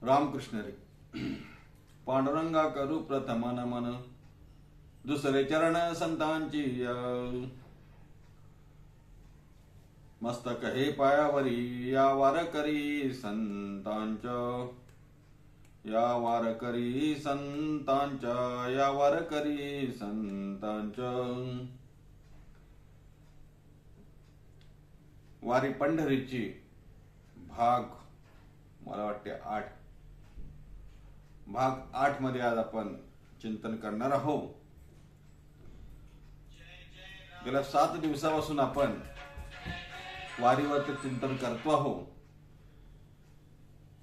रामकृष्ण रे. पांडुरंगा करू प्रथम नमन, दुसरे चरण संतांची मस्तक हे पायावरी, या वारकरी संतांच्या, या वारकरी संतांच्या, या वारकरी संतांच्या. वारी पंढरीची भाग मला वाटते 8. भाग 8 मध्ये आज आपण चिंतन करणार आहोत. गेल्या 7 दिवसापासून आपण वारीवरचं चिंतन करतो आहोत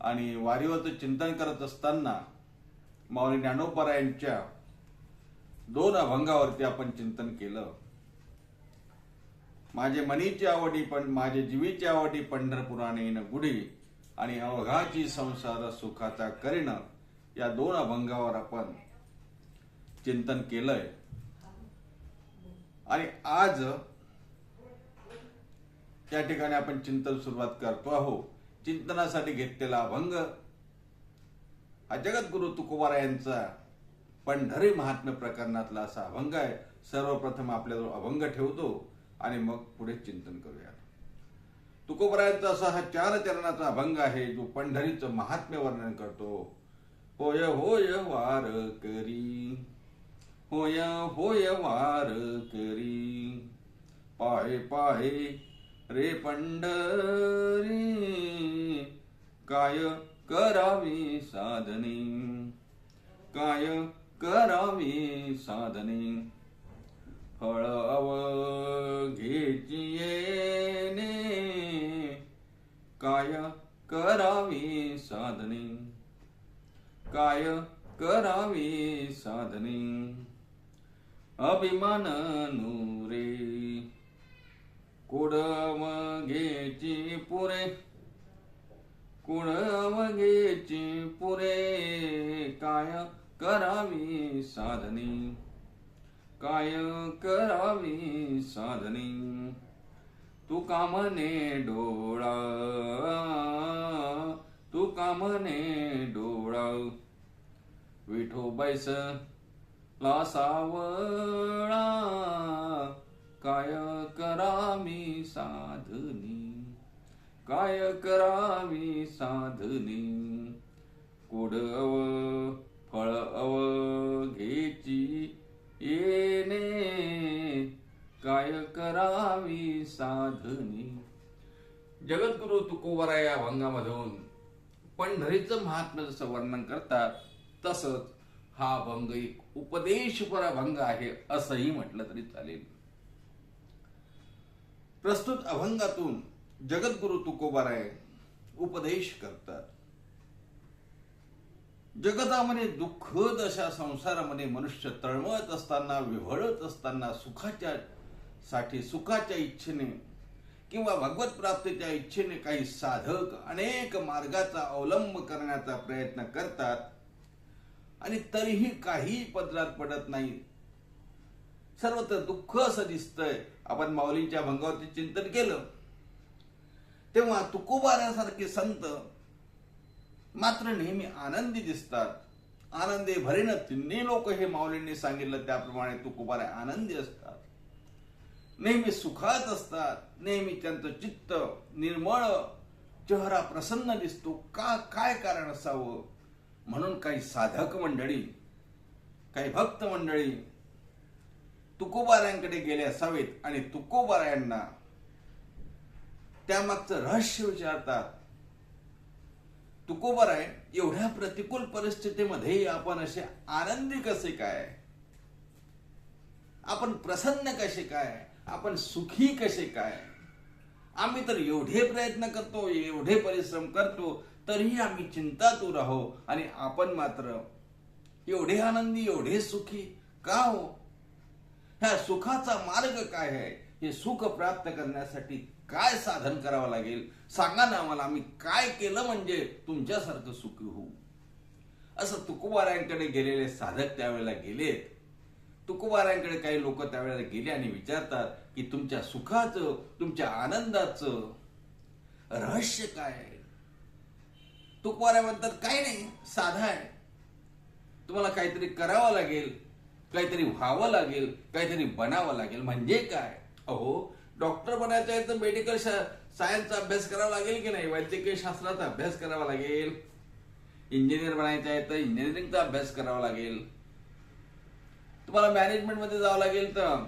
आणि वारीवरचं चिंतन करत असताना माऊली ज्ञानोबरायांच्या 2 अभंगावरती आपण चिंतन केलं. माझे मनीची आवडी पण माझे जीवीची आवडी पंढरपुराने न गुढी आणि अवघाची संसार सुखाचा करीन, या 2 अभंगावर आपण चिंतन केलंय. आणि आज या ठिकाणी आपण चिंतन सुरुवात करतो आहोत. चिंतनासाठी घेतलेला अभंग हा जगद्गुरु तुकोबारायांचा पंढरी महात्म्य प्रकरणातला असा अभंग आहे. सर्वप्रथम आपल्याजवळ अभंग ठेवतो आणि मग पुढे चिंतन करूया. तुकोबारायांचा असा हा 4 चरणाचा अभंग आहे जो पंढरीचं महात्म्य वर्णन करतो. होय होय वार करी, होय होय वार करी, पाहे पाहे रे पंढरी, काय करावी साधने, काय करावी साधने, फळ अवघेची येणे, काय करावी साधने, काय करावी साधने. अभिमान नुरे कुडवघेची पुरे, कुडवघेची पुरे, काय करावी साधने, काय करावी साधने. तू कामने डोळा, तू कामने डोळा, विठोबाईस ला सावळा, काय करावी साधनी, काय करावी साधनी. कुडव फळ अवघेची येणे, काय करावी साधनी. जगद्गुरु तुकोबारा या अभंगामधून पंढरीचं महात्म्य जसं वर्णन करतात तसंच हा अभंग एक उपदेशपर अभंग आहे असंही म्हटलं तरी चालेल. प्रस्तुत अभंगातून जगद्गुरु तुकोबाराय उपदेश करतात. जगतामध्ये दुःखद अशा संसारामध्ये मनुष्य तळमळत असताना, विव्हळत असताना, सुखाच्या इच्छेने किंवा भगवत प्राप्तीच्या इच्छेने काही साधक अनेक मार्गाचा अवलंब करण्याचा प्रयत्न करतात आणि तरीही काही पदरात पडत नाही. सर्वत्र दुःख असं दिसतंय. आपण माऊलींच्या अभंगावरती चिंतन केलं तेव्हा तुकोबारासारखे संत मात्र नेहमी आनंदी दिसतात. आनंदे भरेन तिन्ही लोक, हे माऊलींनी सांगितलं त्याप्रमाणे तुकोबारा आनंदी असतात, नेहमी सुखात असतात, नेहमी त्यांचं चित्त निर्मळ, चेहरा प्रसन्न दिसतो. काय कारण असावं? म्हणून काही साधक मंडळी, काही भक्त मंडळी तुकोबारायांकडे गेले असावेत आणि तुकोबारायांना त्यामागचं रहस्य विचारतात. तुकोबाराय, एवढ्या प्रतिकूल परिस्थितीमध्ये आपण असे आनंदी कसे काय? आपण प्रसन्न कसे काय? आपण सुखी कसे काय? आम्ही तर एवढे प्रयत्न करतो, एवढे परिश्रम करतो, तरीही आम्ही चिंतातूर आहो आणि आपण मात्र एवढे आनंदी, एवढे सुखी का हो? ह्या सुखाचा मार्ग काय आहे? हे सुख प्राप्त करण्यासाठी काय साधन करावं लागेल? सांगा ना आम्हाला, आम्ही काय केलं म्हणजे तुमच्यासारखं सुखी होऊ? असं तुकोबारायांकडे गेलेले साधक त्यावेळेला गेलेत. तुकोबारायांकडे काही लोक त्यावेळेला गेले आणि विचारतात की तुमच्या सुखाचं, तुमच्या आनंदाचं रहस्य काय आहे? तुकोबाराय म्हणतात काही नाही, साधा आहे. तुम्हाला काहीतरी करावं लागेल, काहीतरी व्हावं लागेल, काहीतरी बनावं लागेल. म्हणजे काय? अहो, डॉक्टर बनायचं आहे तर मेडिकल सायन्सचा अभ्यास करावा लागेल की नाही? वैद्यकीय शास्त्राचा अभ्यास करावा लागेल. इंजिनियर बनायचं आहे तर इंजिनिअरिंगचा अभ्यास करावा लागेल. तुम्हाला मॅनेजमेंट मध्ये जावं लागेल तर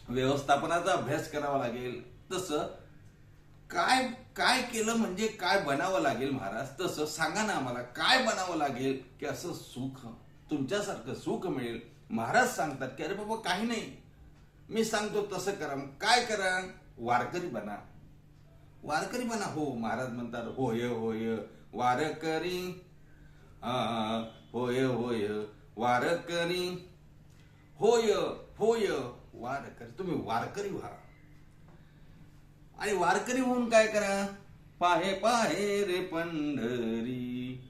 व्यवस्थापनाचा अभ्यास करावा लागेल. तसं काय काय केलं म्हणजे काय बनावं लागेल महाराज? तसं सांगा ना आम्हाला, काय बनावं लागेल की असं सुख, तुमच्यासारखं सुख मिळेल? महाराज सांगतात की अरे बाबा काही नाही, मी सांगतो तसं करा. काय करा? वारकरी बना. वारकरी बना. हो, महाराज म्हणतात होय होय वारकरी, होय होय वारकरी, होय होय वारकरी. तुम्ही वारकरी व्हा. आणि वारकरी होऊन काय करा? पाहे पाहे रे पंढरी,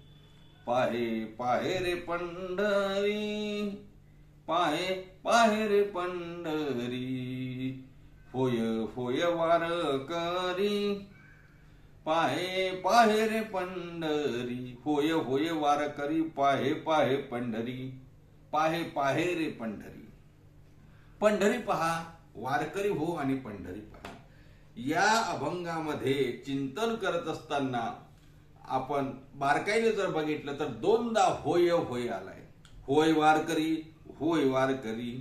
पाहे पाहे रे पंढरी, पाहे पाहे रे पंढरी, होय होय वारकरी, पाहे पाहे रे पंढरी, होय होय वारकरी, पाहे पाहे पंढरी, पाहे पाहे रे पंढरी. पंढरी पहा, वारकरी हो आणि पंढरी पहा. या अभंगामध्ये चिंतन करत असताना आपण बारकाईने जर बघितलं तर दोनदा होय होय आलाय. होय वारकरी, होय वारकरी,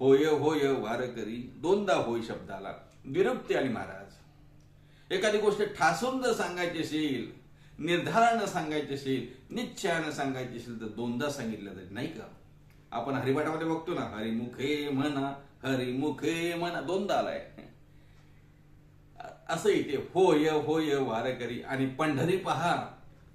होय होय वारकरी, दोनदा होय शब्द आला. विरक्ती आली महाराज. एखादी गोष्ट ठासून जर सांगायची असेल, निर्धारानं सांगायची असेल, निश्चयानं सांगायची असेल तर दोनदा सांगितलं तरी नाही का? आपण हरिपाठामध्ये बघतो ना, हरिमुखे म्हणा, हरिमुखे म्हणा, दोनदा आलाय. असं इथे होय होय वारकरी. आणि पंढरी पहा,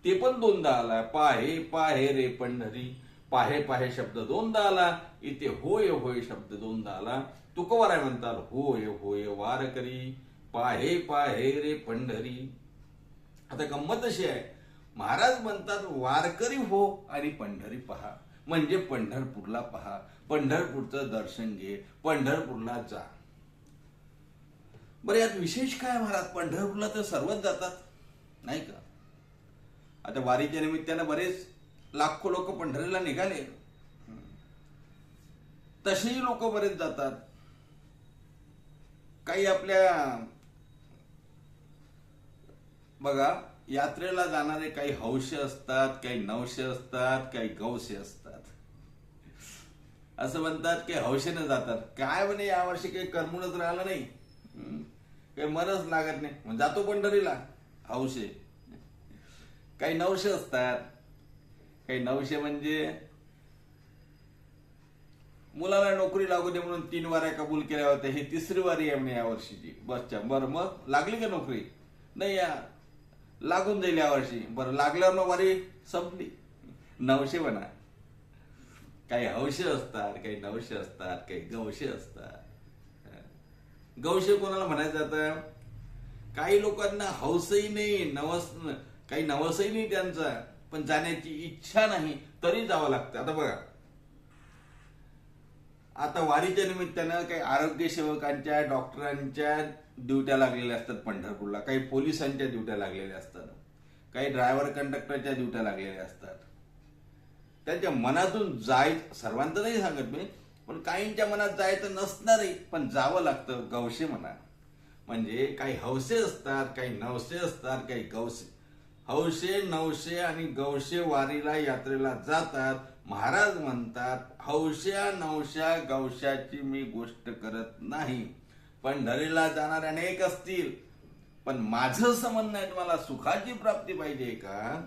ते पण दोनदा आलाय. पाहे पाहे रे पंढरी, पाहे पाहे शब्द दोनदा आला. इथे होय होय शब्द दोनदा आला. तुकोबाराय म्हणतात होय होय वारकरी, पाहे पाहे रे पंढरी. आता गंमत अशी आहे, महाराज म्हणतात वारकरी हो आणि पंढरी पहा. म्हणजे पंढरपूरला पहा, पंढरपूरचं दर्शन घे, पंढरपूरला जा. बरं, यात विशेष काय महाराज? पंढरपूरला तर सर्वच जातात नाही का? आता वारीच्या निमित्तानं बरेच लाखो लोक पंढरीला निघाले, तसेही लोक बरेच जातात. काही आपल्या बघा, यात्रेला जाणारे काही हौशे असतात, काही नवशे असतात, काही गौशे असतात. असं म्हणतात की हौशेने जातात. काय म्हणे यावर्षी काही करमूनच राहिलं नाही, काही मनच लागत नाही, मग जातो पंढरीला, हौशे. काही नवशे असतात. काही नवशे म्हणजे मुलाला नोकरी लागू दे म्हणून 3 वाऱ्या कबूल केल्या होत्या, ही 3री वारी आहे म्हणे या वर्षीची बसच्या. बरं, मग लागली का नोकरी? नाही, या लागून जाईल या वर्षी. बरं, लागल्यावर मग वारी संपली. नवशे म्हणा. काही हौशे असतात, काही नवशे असतात, काही गवशे असतात. गौशे कोणाला म्हणायचं? आता काही लोकांना हौसही नाही, काही नवसही नाही त्यांचा, पण जाण्याची इच्छा नाही तरी जावं लागतं. आता बघा, आता वारीच्या निमित्तानं काही आरोग्य सेवकांच्या, डॉक्टरांच्या ड्युट्या लागलेल्या असतात पंढरपूरला, काही पोलिसांच्या ड्युट्या लागलेल्या असतात, काही ड्रायव्हर कंडक्टरच्या ड्युट्या लागलेल्या असतात. त्यांच्या मनातून सर्वांचं नाही सांगत मी, पण काहींच्या मनात जायचं नसणारही, पण जावं लागतं. गौशे म्हणा. म्हणजे काही हौसे असतात, काही नवसे असतात, काही गौसे. हौशे, नवशे आणि गौशे वारीला, यात्रेला जातात. महाराज म्हणतात हौश्या, नवश्या, गौशाची मी गोष्ट करत नाही. पंढरीला जाणारे अनेक असतील, पण माझं असं म्हणणं आहे, तुम्हाला सुखाची प्राप्ती पाहिजे का?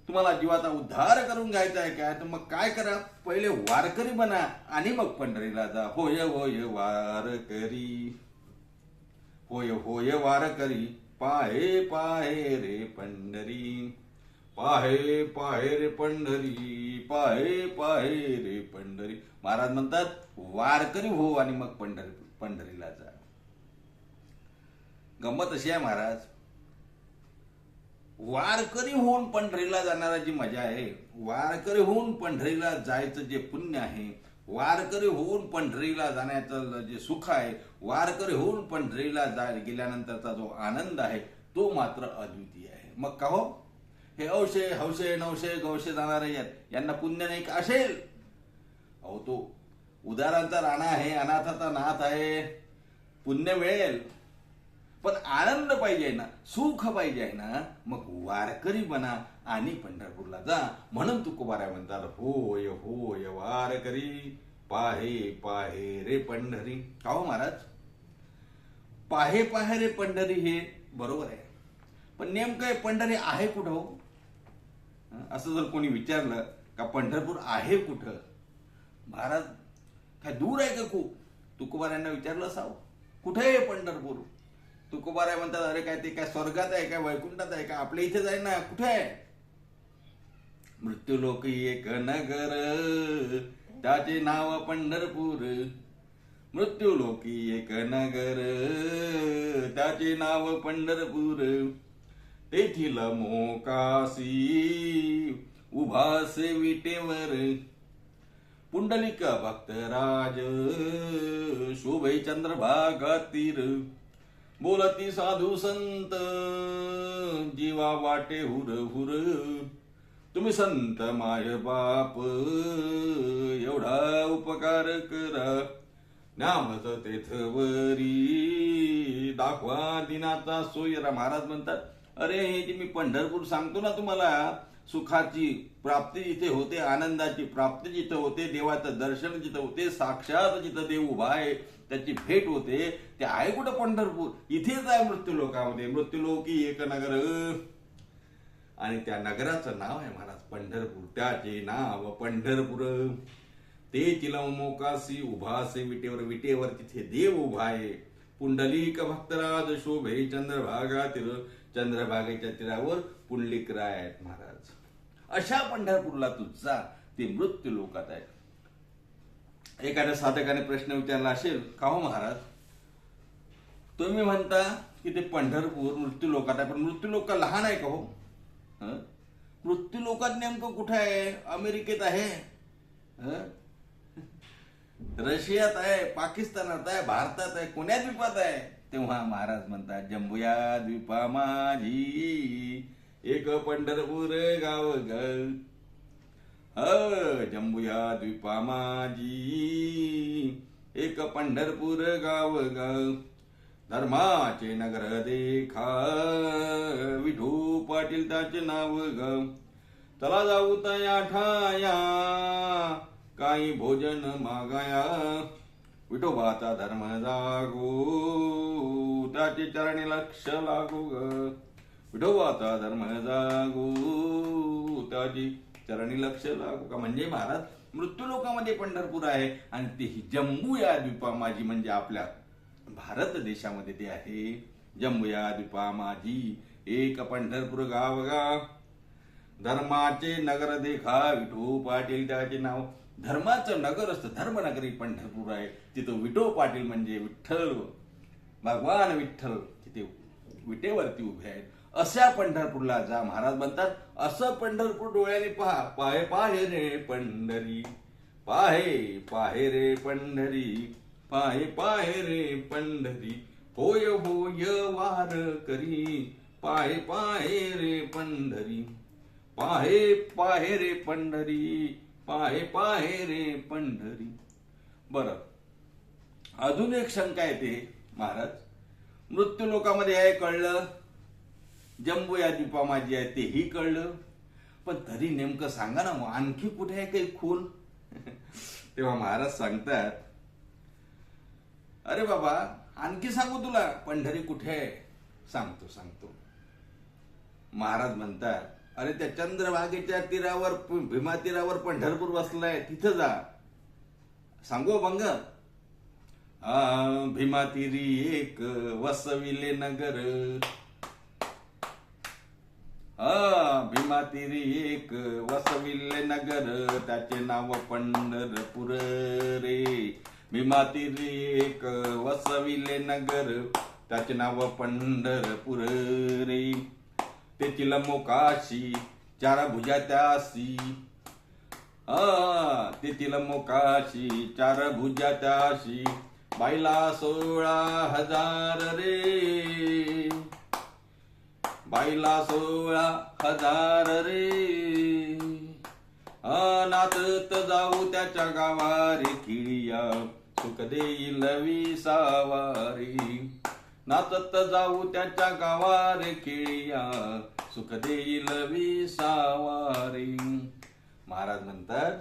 तुम्हाला जीवाचा उद्धार करून घ्यायचा आहे का? तर मग काय करा? पहिले वारकरी बना आणि मग पंढरीला जा. होय होय वारकरी, होय होय वारकरी, पाहे पाहे रे पंढरी, पाहे पाहे रे पंढरी, पाहे पाहे रे पंढरी. महाराज म्हणतात वारकरी हो आणि मग पंढरीला जा. गंमत अशी आहे महाराज, वारकरी होऊन पंढरीला जाणारा जी मजा आहे, वारकरी होऊन पंढरीला जायचं जे पुण्य आहे, वारकरी होऊन पंढरीला जाण्याचं जे सुख आहे, वारकरी होऊन पंढरीला गेल्यानंतरचा जो आनंद आहे, तो मात्र अद्वितीय आहे. मग का हो, हे औशे हौशे नवशे गवशे जाणारे यांना पुण्य नाही का असेल? अहो, तो उदारांचा राणा आहे, अनाथाचा नाथ आहे, पुण्य मिळेल, पण आनंद पाहिजे ना, सुख पाहिजे ना. मग वारकरी बना आणि पंढरपूरला जा. म्हणून तुकोबाराय म्हणतात, होय होय वारकरी पाहे पाहे रे पंढरी. का हो महाराज, पाहे पाहे रे पंढरी हे बरोबर आहे, पण नेमकं पंढरी आहे कुठं हो? असं जर कोणी विचारलं का पंढरपूर आहे कुठं, महाराज काय दूर आहे का खूप? तुकोबारायांना विचारलं असावं, कुठे आहे पंढरपूर? तुकोबाराय म्हणतात, अरे काय ते काय स्वर्गात आहे काय, वैकुंठात आहे का, आपल्या इथेच आहे ना, कुठे आहे? मृत्यूलोकी एक नगर त्याचे नाव पंढरपूर. मृत्यूलोकी एक नगर त्याचे नाव पंढरपूर. तेथील मोकासी उभासे विटेवर. पुंडलिक भक्तराज शोभे चंद्रभागा तीर. बोलती साधू संत जीवा वाटे हुर हुर. तुम्ही संत माय बाप एवढा उपकार करा. नामच तेथवरी दाखवा दिनाचा सोयरा. महाराज म्हणतात, अरे हे जे मी पंढरपूर सांगतो ना तुम्हाला, सुखाची प्राप्ती जिथे होते, आनंदाची प्राप्ती जिथे होते, देवाचं दर्शन जिथे होते, साक्षात जिथं देव उभा आहे त्याची भेट होते, ते आहे कुठं? पंढरपूर. इथेच आहे मृत्यूलोकामध्ये. मृत्यूलोकी एक नगर, आणि त्या नगराचं नाव आहे महाराज पंढरपूर. त्याचे नाव पंढरपूर. ते चिलम मोकासी उभासे विटेवर. विटेवर तिथे देव उभा आहे. पुंडलिक भक्तराज शोभे चंद्रभागा तीर. चंद्रभागेच्या तीरावर पुंडलिक राय आहेत महाराज. अशा पंढरपूरला तू जा, ते मृत्यू लोकात आहे. एखाद्या साधकाने प्रश्न विचारला असेल, का हो महाराज, तुम्ही म्हणता की ते पंढरपूर मृत्यू लोकात आहे, पण मृत्यू लोक लहान आहे का हो? मृत्यू लोकात नेमकं कुठे आहे? अमेरिकेत आहे, रशियात आहे, पाकिस्तानात आहे, भारतात आहे, कोण्या द्वीपात आहे? तेव्हा महाराज म्हणतात, जम्बुया द्वीपा माझी एक पंढरपूर गाव ग. जम्बुया द्वीपा माझी एक पंढरपूर गाव ग. धर्माचे नगर देखा विठू पाटील त्याचे नाव ग. चला जाऊ तया ठाया काही भोजन मागाया. विठोबाचा धर्म जागो त्याचे चरणी लक्ष लागू ग. विठोबाचा धर्म जागो त्याची चरणी लक्ष लागू का. म्हणजे महाराज मृत्यू लोकामध्ये पंढरपूर आहे, आणि ते जम्बू या द्वीपा माझी म्हणजे आपल्या भारत देशामध्ये ते आहे. जम्बू या द्वीपा माझी एक पंढरपूर गाव गा. धर्माचे नगर देखा विठू पाटील त्याचे नाव. धर्माचं नगर असतं, धर्मनगरी पंढरपूर आहे. तिथं विठो पाटील म्हणजे विठ्ठल, भगवान विठ्ठल तिथे विटेवरती उभे आहेत. अशा पंढरपूरला जा. महाराज म्हणतात, असं पंढरपूर डोळ्याने पहा. पाहे पाहे रे पंढरी, पाहे पाहे रे पंढरी, पाहे पाहे रे पंढरी. होय होय वार करी, पाहे पाहे रे पंढरी, पाहे पाहे रे पंढरी, पाहे पाहे रे पंढरी. बरं, अजून एक शंका येते महाराज. मृत्यू लोकामध्ये आहे कळलं, जम्बू या द्वीपा माझी आहे तेही कळलं, पण तरी नेमकं सांगा ना मग, आणखी कुठे आहे काही खून? तेव्हा महाराज सांगतात, अरे बाबा आणखी सांगू तुला, पंढरी कुठे आहे? सांगतो सांगतो. महाराज म्हणतात, अरे त्या चंद्रभागेच्या तीरावर, भीमा तीरावर पंढरपूर बसलाय, तिथं जा. सांगू भंग? भीमा तीरी एक वसविले नगर. भीमा तीरी एक वसविले नगर त्याचे नाव पंढरपूर रे. भीमा तीरी एक वसविले नगर त्याचे नाव पंढरपूर रे. तेथील मोकाशी चार भुजा त्यासी. तेथील मोकाशी चार भुजा त्याशी. बाईला 16,000 रे. बाईला 16,000 रे, नाचत जाऊ त्याच्या गावारे किळिया, सुख देईल 20 रे, नाचत जाऊ त्याच्या गावारे किळिया, सुख देईल 20 रे. महाराज म्हणतात,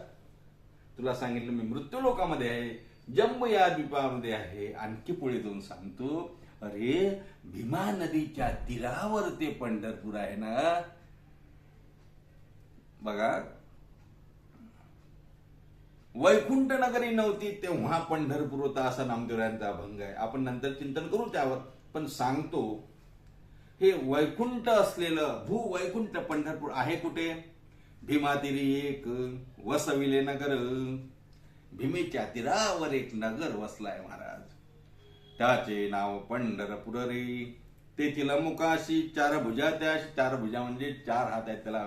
तुला सांगितलं मी मृत्यू लोकामध्ये आहे, जम्मू या द्वीपामध्ये आहे. आणखी पुढे जाऊन सांगतो, अरे भीमा नदीच्या तीरावर ते पंढरपूर आहे ना. बघा, वैकुंठ नगरी नव्हती तेव्हा पंढरपूर होता असा नामदेवरायांचा अभंग आहे. आपण नंतर चिंतन करू त्यावर, पण सांगतो हे वैकुंठ असलेलं भूवैकुंठ पंढरपूर आहे कुठे? भीमातीरी एक वसविले नगर, भीमेच्या तीरावर एक नगर वसलाय महाराज, त्याचे नाव पंढरपूर रे. तेथील मुखाशी 4 भुजा, त्याशी 4 भुजा म्हणजे 4 हात आहेत त्याला.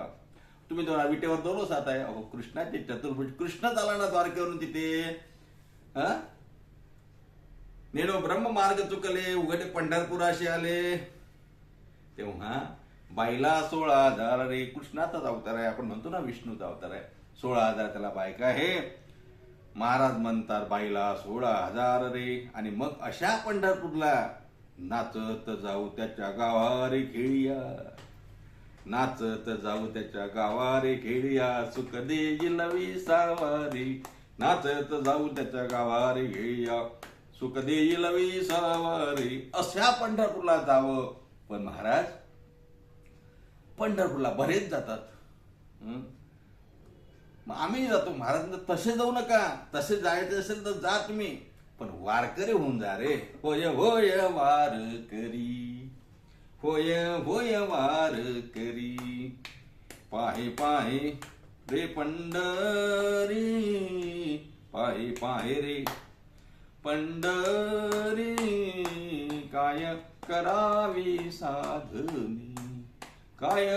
तुम्ही विटेवर 2 हात आहे. अहो कृष्णाचे चतुर्भुज, कृष्ण चाला ना द्वारकेवरून तिथे. नेनो ब्रह्म मार्ग चुकले, उघडे पंढरपुराशी आले. तेव्हा बाईला 16,000 रे, कृष्णाचाच अवतार आहे. आपण म्हणतो ना विष्णूचा अवतार आहे. 16,000 त्याला बायका आहे. महाराज म्हणतात बाईला 16,000 रे. आणि मग अशा पंढरपूरला नाचत जाऊ त्याच्या गावारे खेळिया, नाचत जाऊ त्याच्या गावारे खेळिया, सुख देईल 20 रे, नाचत जाऊ त्याच्या गावारे खेळिया, सुख देईल 20 रे. अशा पंढरपूरला जावं. पण महाराज पंढरपूरला बरेच जातात. मग आम्ही जातो. महाराज तसे जाऊ नका, तसे जायचं असेल तर जा तुम्ही, पण वारकरी होऊन जा रे. होय होय वारकरी, होय होय वारकरी, पाहे पाहे रे पंढरी, पाहे पाहे रे पंढरी, काय करावी साधनी, काय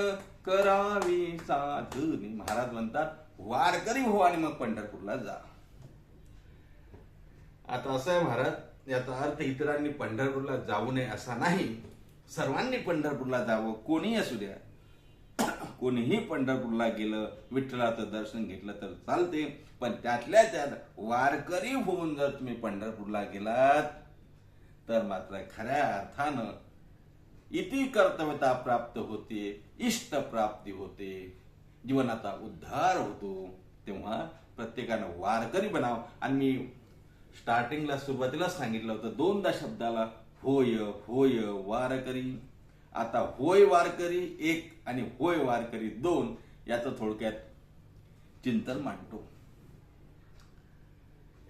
करावी साधनी. महाराज म्हणतात वारकरी हो आणि मग पंढरपूरला जा. आता असं आहे महाराज, याचा अर्थ इतरांनी पंढरपूरला जाऊ नये असा नाही. सर्वांनी पंढरपूरला जावं, कोणीही असू द्या. कोणीही पंढरपूरला गेलं, विठ्ठलाचं दर्शन घेतलं तर चालते. पण त्यातल्या त्यात वारकरी होऊन जर तुम्ही पंढरपूरला गेलात तर मात्र खऱ्या अर्थानं इति कर्तव्यता प्राप्त होते, इष्ट प्राप्ती होते, जीवनाचा उद्धार होतो. तेव्हा प्रत्येकानं वारकरी बनाव. आणि मी स्टार्टिंगला सुरुवातीला सांगितलं होतं 2दा शब्दाला होय होय वारकरी. आता होय वारकरी 1 आणि होय वारकरी 2 याचं थोडक्यात चिंतन मांडतो.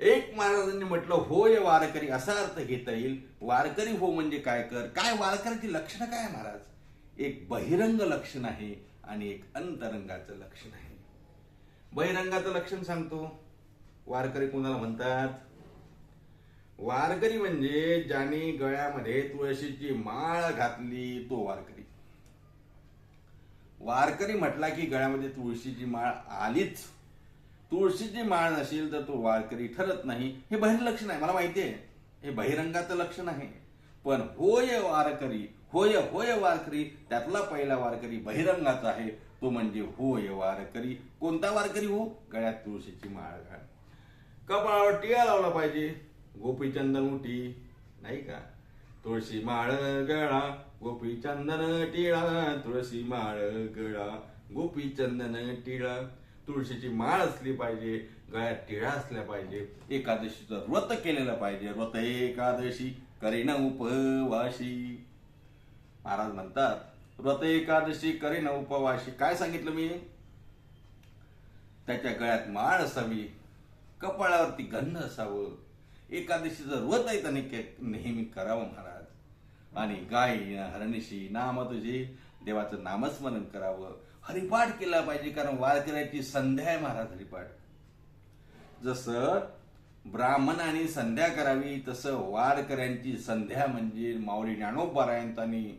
एक महाराजांनी म्हटलं होय वारकरी, असा अर्थ घेता येईल. वारकरी हो म्हणजे काय कर, काय वारकऱ्याची लक्षणं काय महाराज? एक बहिरंग लक्षण आहे आणि एक अंतरंगाचं लक्षण आहे. बहिरंगाचं लक्षण सांगतो. वारकरी कोणाला म्हणतात? वारकरी म्हणजे ज्याने गळ्यामध्ये तुळशीची माळ घातली तो वारकरी. वारकरी म्हटला की गळ्यामध्ये तुळशीची माळ आलीच. तुळशीची माळ नसेल तर तो वारकरी ठरत नाही. हे बहिर्लक्षण आहे, मला माहिती आहे, हे बहिरंगाचं लक्षण आहे. पण होय वारकरी, होय होय वारकरी, त्यातला पहिला वारकरी बहिरंगाचा आहे, तो म्हणजे होय वारकरी. कोणता वारकरी हो? गळ्यात तुळशीची माळ घाल, कपाळावर टिळा लावला पाहिजे, गोपीचंदन उटी नाही का, तुळशी माळ गळा गोपीचंदन टिळा, तुळशी माळ गळा गोपीचंदन टिळा. तुळशीची माळ असली पाहिजे, गळ्यात टिळा असल्या पाहिजे. एकादशीचं व्रत केलेलं पाहिजे. व्रत एकादशी करीन उपवाशी. महाराज म्हणतात व्रत एकादशी करीन उपवाशी. काय सांगितलं मी? त्याच्या गळ्यात माळ असावी, कपाळावरती गंध असावं. एकादशीचं व्रत आहे त्याने नेहमी करावं महाराज. आणि गायी हरणीशी नाम तुझे, देवाचं नामस्मरण करावं. हरिपाठ केला पाहिजे, कारण वारकऱ्याची संध्या आहे महाराज हरिपाठ. जसं ब्राह्मणाने संध्या करावी तसं वारकऱ्यांची संध्या म्हणजे माऊली ज्ञानोबरायांचा आणि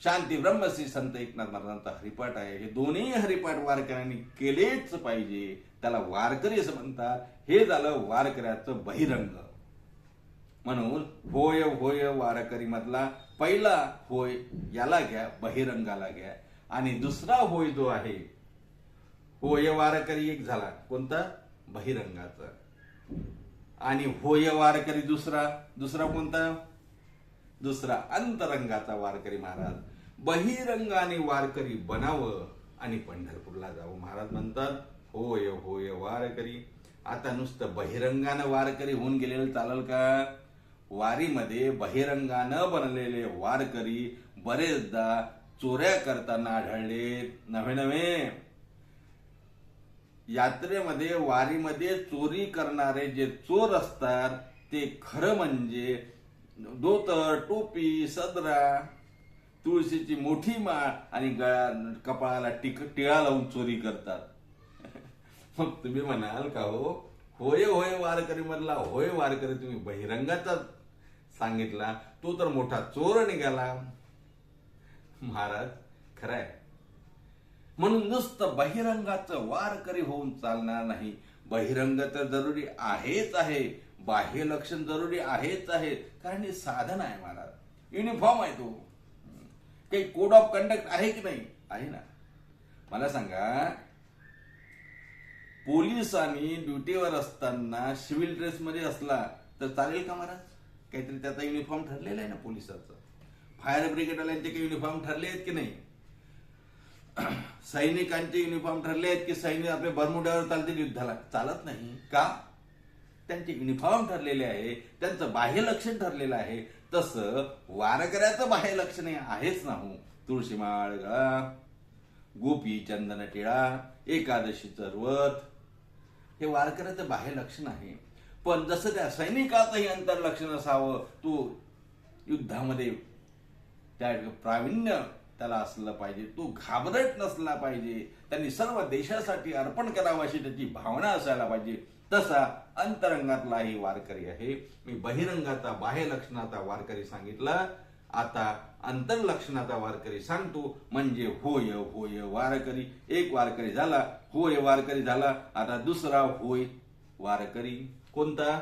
शांती ब्रह्मश्री संत एकनाथ महाराजांचा हरिपाठ आहे. हे दोन्ही हरिपाठ वारकऱ्यांनी केलेच पाहिजे, त्याला वारकरी असं म्हणतात. हे झालं वारकऱ्याचं बहिरंग. म्हणून होय होय वारकरी मधला पहिला होय याला घ्या, बहिरंगाला घ्या. आणि दुसरा होय जो आहे, होय वारकरी एक झाला कोणता, बहिरंगाचा. आणि होय वारकरी दुसरा कोणता, दुसरा अंतरंगाचा वारकरी. महाराज बहिरंगाने वारकरी बनावं आणि पंढरपूरला जावं. महाराज म्हणतात होय होय वारकरी. आता नुसतं बहिरंगानं वारकरी होऊन गेलेलं चालेल का? वारीमध्ये बहिरंगानं बनलेले वारकरी बरेचदा चोऱ्या करताना आढळले. नवे यात्रेमध्ये, वारीमध्ये चोरी करणारे जे चोर असतात ते खरं म्हणजे धोतर, टोपी, सदरा, तुळशीची मोठी माळ आणि कपाळाला टिळा लावून चोरी करतात. मग तुम्ही म्हणाल का हो, होय होय वारकरी मधला होय वारकरी तुम्ही बहिरंगाचा सांगितला, तो तर मोठा चोर निघाला. महाराज खरंय. म्हणून नुसतं बहिरंगाचं वारकरी होऊन चालणार नाही. बहिरंग तर जरुरी आहेच आहे, बाह्य लक्षण जरुरी आहेच आहे, कारण हे साधन आहे महाराज. युनिफॉर्म आहे तो. काही कोड ऑफ कंडक्ट आहे की नाही? आहे ना. मला सांगा, पोलिसांनी ड्युटीवर असताना सिव्हिल ड्रेस मध्ये असला तर चालेल का महाराज? काहीतरी त्याचा युनिफॉर्म ठरलेला आहे ना पोलिसाचा. फायर ब्रिगेडवाल्यांचे काही युनिफॉर्म ठरले आहेत की नाही? सैनिकांचे युनिफॉर्म ठरले आहेत की सैनिक आपले बरमुड्यावर चालतील युद्धाला? चालत नाही का? त्यांचे युनिफॉर्म ठरलेले आहे, त्यांचं बाह्य लक्षण ठरलेलं आहे. तसं वारकऱ्याचं बाह्य लक्षण आहेच ना हो. तुळशीमाळ गळा, गोपी चंदन टिळा, एकादशीचं व्रत, हे वारकऱ्याचं बाह्य लक्षण आहे. पण जसं त्या सैनिकाचंही अंतर्लक्षण असावं, तो युद्धामध्ये त्या प्रावीण्य त्याला असलं पाहिजे, तो घाबरट नसला पाहिजे, त्यांनी सर्व देशासाठी अर्पण करावं अशी त्याची भावना असायला पाहिजे. तसा अंतरंगातलाही वारकरी आहे. मी बहिरंगाचा बाह्य लक्षणाचा वारकरी सांगितला, आता अंतर्लक्षणाचा वारकरी सांगतो. म्हणजे होय होय वारकरी. एक वारकरी झाला, होय वारकरी झाला. आता दुसरा होय वारकरी कोणता?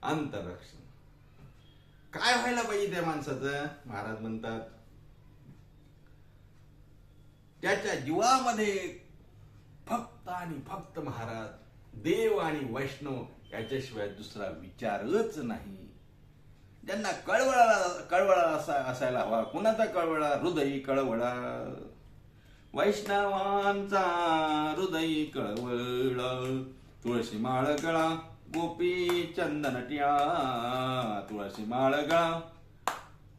अंतरलक्षण. काय व्हायला पाहिजे त्या माणसाचं? महाराज म्हणतात त्याच्या जीवामध्ये फक्त आणि फक्त महाराज देव आणि वैष्णव याच्याशिवाय दुसरा विचारच नाही. ज्यांना कळवळा असायला हवा. कुणाचा कळवळा? हृदयी कळवळा. वैष्णवांचा हृदयी कळवळा. तुळशी माळ गळा, गोपी चंदन टिळा. तुळशी माळ गळा,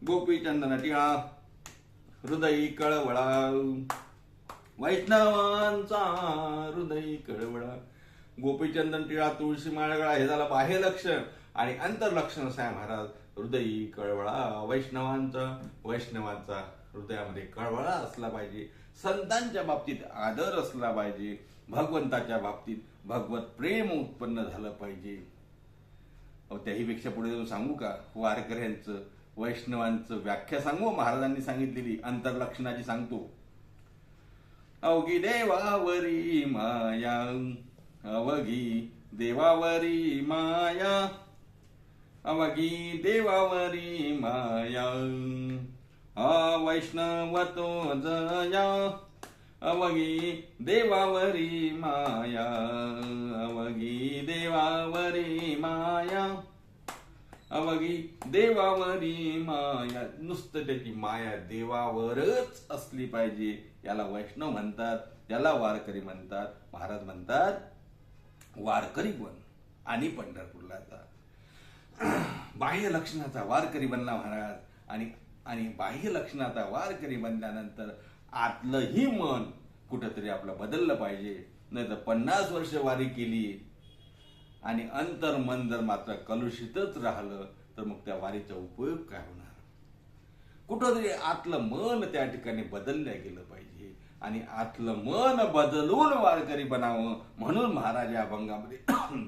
गोपी चंदन टिळा, हृदयी कळवळा. वैष्णवांचा हृदयी कळवळा. गोपीचंदन टिळा, तुळशी माळ गळा हे झालं बाह्य लक्षण. आणि अंतर्लक्षण असं आहे महाराज हृदयी कळवळा. वैष्णवांचा हृदयामध्ये कळवळा असला पाहिजे. संतांच्या बाबतीत आदर असला पाहिजे. भगवंताच्या बाबतीत भगवत प्रेम उत्पन्न झालं पाहिजे. त्याहीपेक्षा पुढे जाऊन सांगू का वारकऱ्यांचं, वैष्णवांचं व्याख्या सांगू? महाराजांनी सांगितलेली अंतर्लक्षणाची सांगतो. अवघी देवावरी माया, अवघी देवावरी माया, अवघी देवावरी माया. वैष्णव तो जया, अवघी देवावरी माया, अवघी देवावरी माया, अवघी देवावरी माया. नुसतं त्याची माया देवावरच असली पाहिजे. याला वैष्णव म्हणतात, याला वारकरी म्हणतात. महाराज म्हणतात वारकरी बन आणि पंढरपूरला जा. बाह्य लक्षणाचा वारकरी बनला महाराज. आणि बाह्य लक्षणाचा वारकरी बनल्यानंतर आतलंही मन कुठंतरी आपलं बदललं पाहिजे. नाही तर 50 वर्ष वारी केली आणि अंतर मन जर मात्र कलुषितच राहिलं तर मग त्या वारीचा उपयोग काय होणार? कुठंतरी आतलं मन त्या ठिकाणी बदलल्या गेलं पाहिजे. आणि आतलं मन बदलून वारकरी बनावं म्हणून महाराज या अभंगामध्ये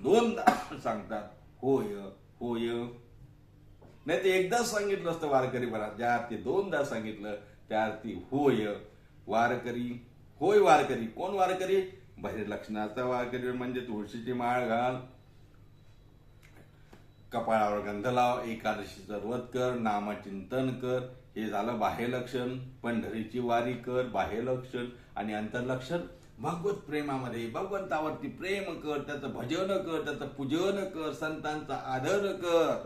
दोनदा सांगतात होय होय. नाही ते एकदाच सांगितलं असतं वारकरी बना. ज्या अर्थी दोनदा सांगितलं त्या अर्थी होय वारकरी. होय वारकरी. कोण वारकरी? बाहेर लक्षणाचा वारकरी म्हणजे तुळशीची माळ घाल, कपाळावर गंध लाव, एकादशीचं व्रत कर, नामचिंतन कर. हे झालं बाह्य लक्षण. पंढरीची वारी कर, बाह्य लक्षण. आणि अंतर्लक्षण भगवत प्रेमामध्ये भगवंतावरती प्रेम कर, त्याचं भजन कर, त्याचं पूजन कर, संतांचा आदर कर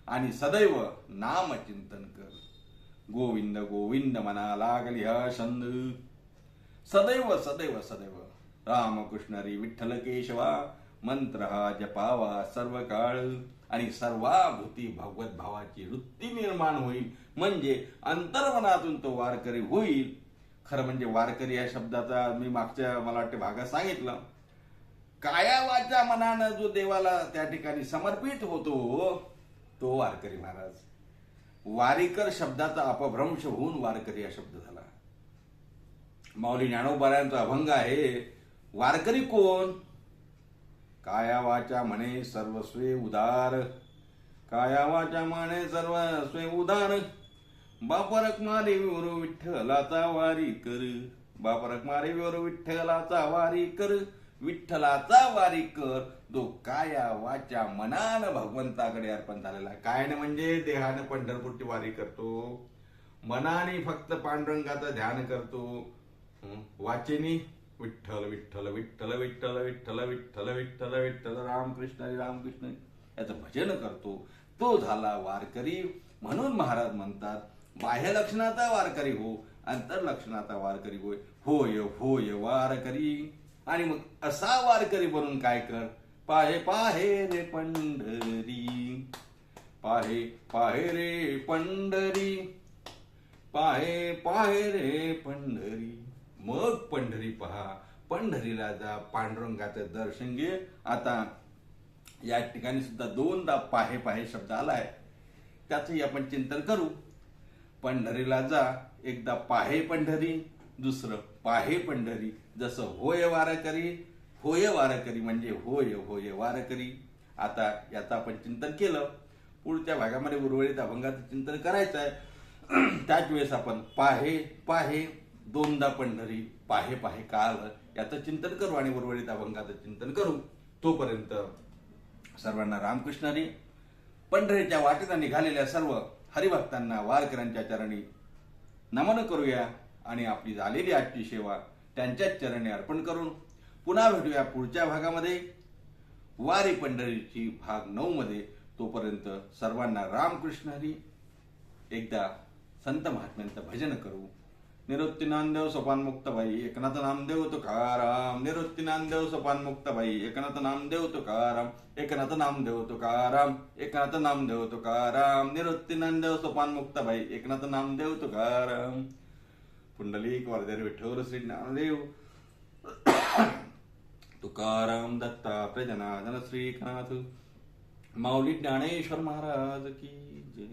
आणि सदैव नामचिंतन कर. गोविंद गोविंद म्हणा लागली हा छंद. सदैव सदैव सदैव रामकृष्ण हरी विठ्ठल केशवा मंत्र हा जपावा सर्व काळ. आणि सर्वाभूती भगवत भावाची वृत्ती निर्माण होईल. म्हणजे अंतर्मनातून तो वारकरी होईल. खरं म्हणजे वारकरी या शब्दाचा मी मागच्या मला वाटते भागात सांगितलं. काया वाचा मनानं जो देवाला त्या ठिकाणी समर्पित होतो तो वारकरी महाराज. वारीकर शब्दाचा अपभ्रंश होऊन वारकरी हा शब्द झाला. माऊली ज्ञानोबारायांचा अभंग आहे. वारकरी कोण? काया वाचा म्हणे सर्वस्वे उदार, काया वाचा म्हणे सर्वस्वे उदार. बापरक मारे विवर विठ्ठलाचा वारी कर, बापरक मारे विवर विठ्ठलाचा वारी कर, विठ्ठलाचा वारी कर. तो काया वाचा मनानं भगवंताकडे अर्पण झालेला. कायनं म्हणजे देहानं पंढरपूरची वारी करतो, मनाने फक्त पांडुरंगाचं ध्यान करतो, वाचेनी विठ्ठल विठ्ठल विठ्ठल विठ्ठल विठ्ठल विठ्ठल विठ्ठल विठ्ठल रामकृष्ण हरी रामकृष्ण याचं भजन करतो. तो झाला वारकरी. म्हणून महाराज म्हणतात बाह्य लक्षणाचा वारकरी हो, अंतर्लक्षणाचा वारकरी होय. होय होय वारकरी. आणि मग असा वारकरी बनून काय कर? पाहे पाहे रे पंढरी, पाहे पाहे रे पंढरी, पाहे पाहे रे पंढरी. मग पंढरी पहा, पंढरीला जा, पांडुरंगाचं दर्शन घे. आता या ठिकाणी सुद्धा दोनदा पाहे पाहे शब्द आलाय, त्याचंही आपण चिंतन करू. पंढरीला जा, एकदा पाहे पंढरी, दुसरं पाहे पंढरी. जसं होय वारकरी, होय वारकरी म्हणजे होय होय वारकरी. आता याचं आपण चिंतन केलं. पुढच्या भागामध्ये उर्वरित अभंगाचं चिंतन करायचं आहे. त्याच वेळेस आपण पाहे पाहे, दोनदा पंढरी, पाहे पाहे का आलं याचं चिंतन करू आणि उर्वरित अभंगाचं चिंतन करू. तोपर्यंत सर्वांना रामकृष्ण हरी. पंढरीच्या वाटेला निघालेल्या सर्व हरिभक्तांना वारकऱ्यांच्या चरणी नमन करूया आणि आपली झालेली आजची सेवा त्यांच्याच चरणी अर्पण करून पुन्हा भेटूया पुढच्या भागामध्ये, वारी पंढरीची भाग 9 मध्ये. तोपर्यंत सर्वांना रामकृष्ण हरी. एकदा संत महात्म्यांचं भजन करू. निवृत्ती नामदेव सोपान मुक्ताबाई एकनाथ नामदेव तुकाराम, निवृत्ती नामदेव सोपान मुक्ताबाई एकनाथ नामदेव तुकाराम, एकनाथ नामदेव तुकाराम, एकनाथ नामदेव तुकाराम, निवृत्ती नामदेव सोपान मुक्ताबाई एकनाथ नामदेव तुकाराम. पुंडलिक वरदेव विठ्ठल श्री ज्ञानदेव तुकाराम दत्तात्रय जनार्दन श्रीनाथ. माऊली ज्ञानेश्वर महाराज की जय.